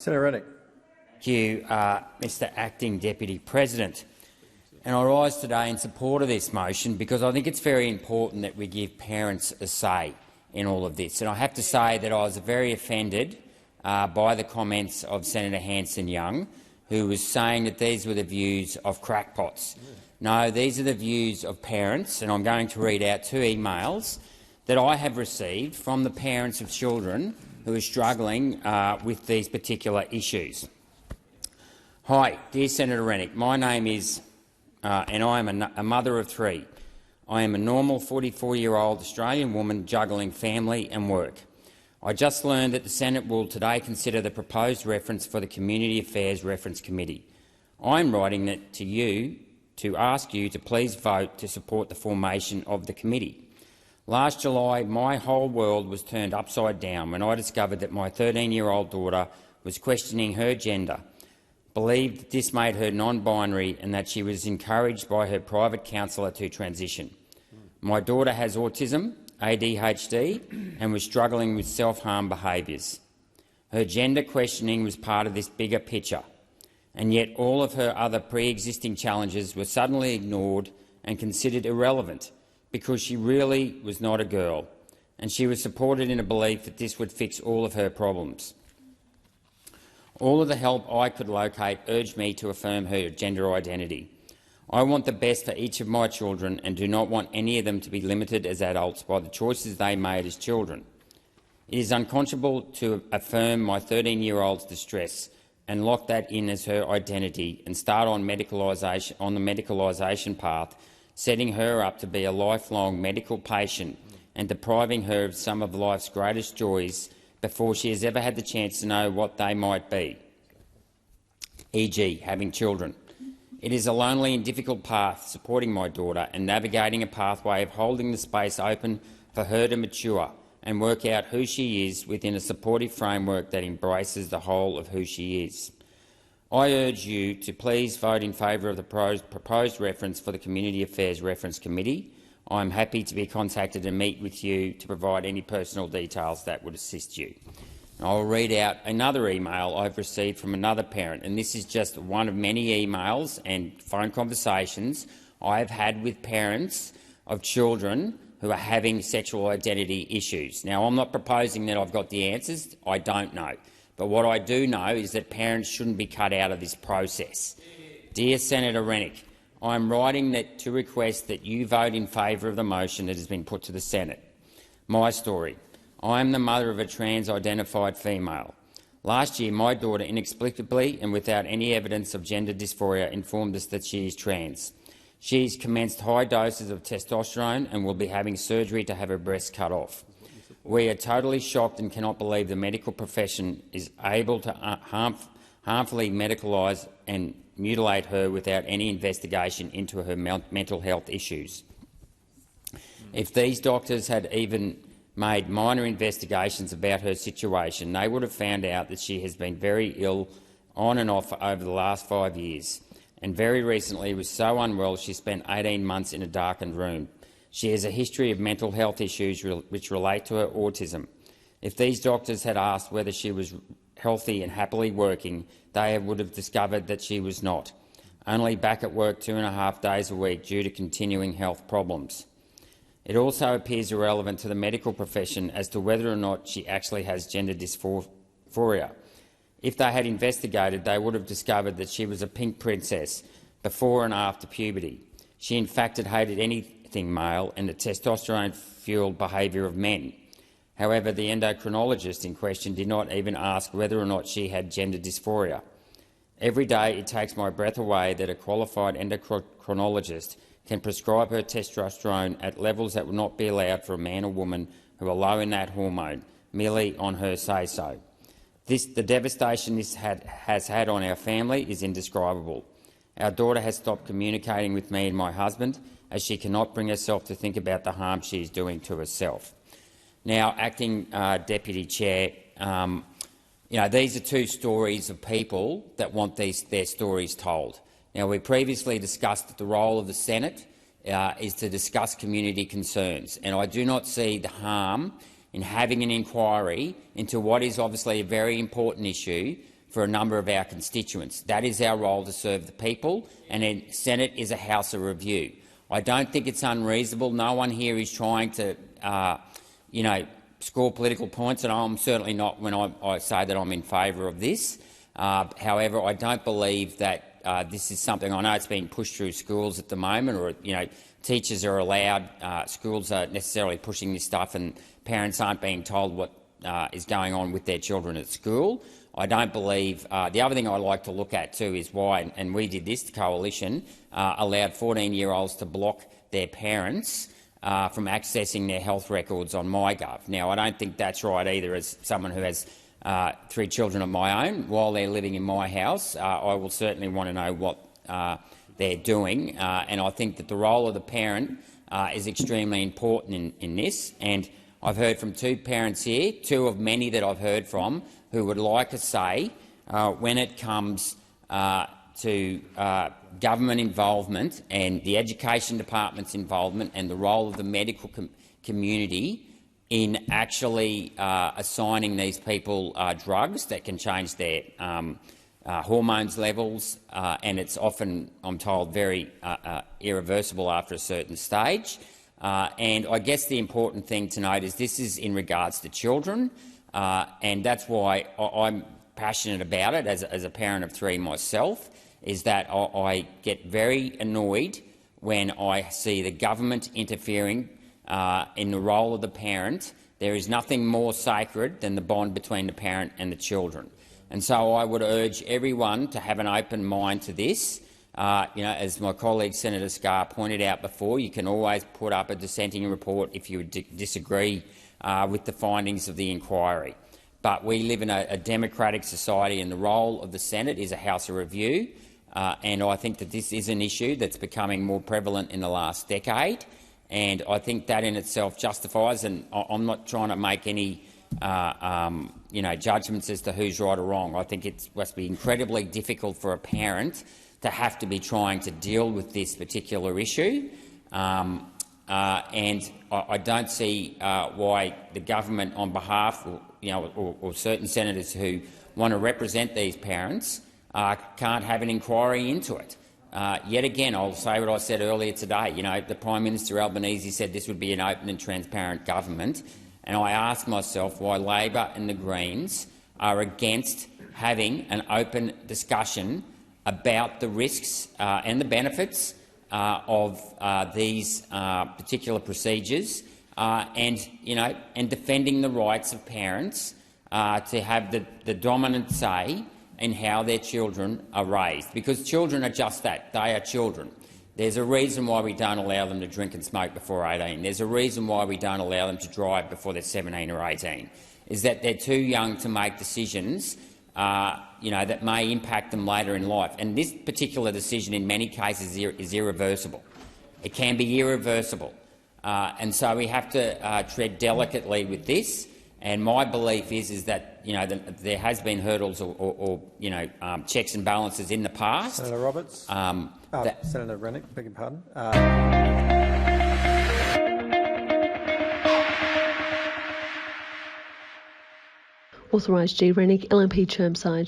Senator Rennick. Thank you, Mr Acting Deputy President. And I rise today in support of this motion because I think it's very important that we give parents a say in all of this. And I have to say that I was very offended by the comments of Senator Hanson-Young, who was saying that these were the views of crackpots. No, these are the views of parents, and I'm going to read out 2 emails that I have received from the parents of children who are struggling with these particular issues. Hi, dear Senator Rennick. My name is, and I am a mother of 3. I am a normal 44-year-old Australian woman juggling family and work. I just learned that the Senate will today consider the proposed reference for the Community Affairs Reference Committee. I am writing that to you to ask you to please vote to support the formation of the committee. Last July, my whole world was turned upside down when I discovered that my 13-year-old daughter was questioning her gender, believed that this made her non-binary and that she was encouraged by her private counsellor to transition. My daughter has autism, ADHD, and was struggling with self-harm behaviours. Her gender questioning was part of this bigger picture, and yet all of her other pre-existing challenges were suddenly ignored and considered irrelevant because she really was not a girl, and she was supported in a belief that this would fix all of her problems. All of the help I could locate urged me to affirm her gender identity. I want the best for each of my children and do not want any of them to be limited as adults by the choices they made as children. It is unconscionable to affirm my 13-year-old's distress and lock that in as her identity and start on the medicalisation path, setting her up to be a lifelong medical patient and depriving her of some of life's greatest joys before she has ever had the chance to know what they might be, e.g. having children. It is a lonely and difficult path supporting my daughter and navigating a pathway of holding the space open for her to mature and work out who she is within a supportive framework that embraces the whole of who she is. I urge you to please vote in favour of the proposed reference for the Community Affairs Reference Committee. I am happy to be contacted and meet with you to provide any personal details that would assist you. I will read out another email I've received from another parent, and this is just one of many emails and phone conversations I've had with parents of children who are having sexual identity issues. Now, I'm not proposing that I've got the answers. I don't know. But what I do know is that parents shouldn't be cut out of this process. Dear Senator Rennick, I am writing to request that you vote in favour of the motion that has been put to the Senate. My story. I am the mother of a trans-identified female. Last year, my daughter inexplicably and without any evidence of gender dysphoria informed us that she is trans. She has commenced high doses of testosterone and will be having surgery to have her breasts cut off. We are totally shocked and cannot believe the medical profession is able to harmfully medicalise and mutilate her without any investigation into her mental health issues. If these doctors had even made minor investigations about her situation, they would have found out that she has been very ill on and off over the last 5 years, and very recently was so unwell she spent 18 months in a darkened room. She has a history of mental health issues which relate to her autism. If these doctors had asked whether she was healthy and happily working, they would have discovered that she was not, only back at work 2.5 days a week due to continuing health problems. It also appears irrelevant to the medical profession as to whether or not she actually has gender dysphoria. If they had investigated, they would have discovered that she was a pink princess before and after puberty. She in fact had hated anything male and the testosterone-fuelled behaviour of men. However, the endocrinologist in question did not even ask whether or not she had gender dysphoria. Every day it takes my breath away that a qualified endocrinologist can prescribe her testosterone at levels that would not be allowed for a man or woman who are low in that hormone, merely on her say-so. The devastation this has had on our family is indescribable. Our daughter has stopped communicating with me and my husband as she cannot bring herself to think about the harm she is doing to herself. Now, Acting Deputy Chair, these are 2 stories of people that want their stories told. Now, we previously discussed that the role of the Senate is to discuss community concerns, and I do not see the harm in having an inquiry into what is obviously a very important issue for a number of our constituents. That is our role, to serve the people, and the Senate is a house of review. I don't think it's unreasonable. No one here is trying to score political points, and I'm certainly not when I say that I'm in favour of this. However, I don't believe that this is something. I know it's being pushed through schools at the moment, or teachers are allowed. Schools are necessarily pushing this stuff, and parents aren't being told what is going on with their children at school. I don't believe. The other thing I like to look at too is why, and we did this. The coalition allowed 14-year-olds to block their parents from accessing their health records on MyGov. Now, I don't think that's right either. As someone who has 3 children of my own, while they're living in my house, I will certainly want to know what they're doing, and I think that the role of the parent is extremely important in this. And I've heard from 2 parents here, 2 of many that I've heard from, who would like to say, when it comes to government involvement and the education department's involvement and the role of the medical community in actually assigning these people drugs that can change their hormones levels, and it's often, I'm told, very irreversible after a certain stage. And I guess the important thing to note is this is in regards to children, and that's why I'm passionate about it as a parent of 3 myself, is that I get very annoyed when I see the government interfering in the role of the parent. There is nothing more sacred than the bond between the parent and the children. And so I would urge everyone to have an open mind to this. As my colleague Senator Scarr pointed out before, you can always put up a dissenting report if you disagree with the findings of the inquiry. But we live in a democratic society, and the role of the Senate is a house of review. And I think that this is an issue that's becoming more prevalent in the last decade, and I think that in itself justifies. And I'm not trying to make any judgments as to who's right or wrong. I think it must be incredibly difficult for a parent to have to be trying to deal with this particular issue, and I don't see why the government, on behalf, or certain senators who want to represent these parents, can't have an inquiry into it. Yet again, I'll say what I said earlier today. The Prime Minister Albanese said this would be an open and transparent government, and I ask myself why Labor and the Greens are against having an open discussion about the risks and the benefits of these particular procedures, and defending the rights of parents to have the dominant say in how their children are raised, because children are just that. They are children. There's a reason why we don't allow them to drink and smoke before 18. There's a reason why we don't allow them to drive before they're 17 or 18, is that they're too young to make decisions that may impact them later in life. And this particular decision in many cases is irreversible. It can be irreversible. And so we have to tread delicately with this. And my belief is that there has been hurdles or checks and balances in the past. Senator Roberts. Senator Rennick, beg your pardon. Authorised G. Rennick, LNP Chermside.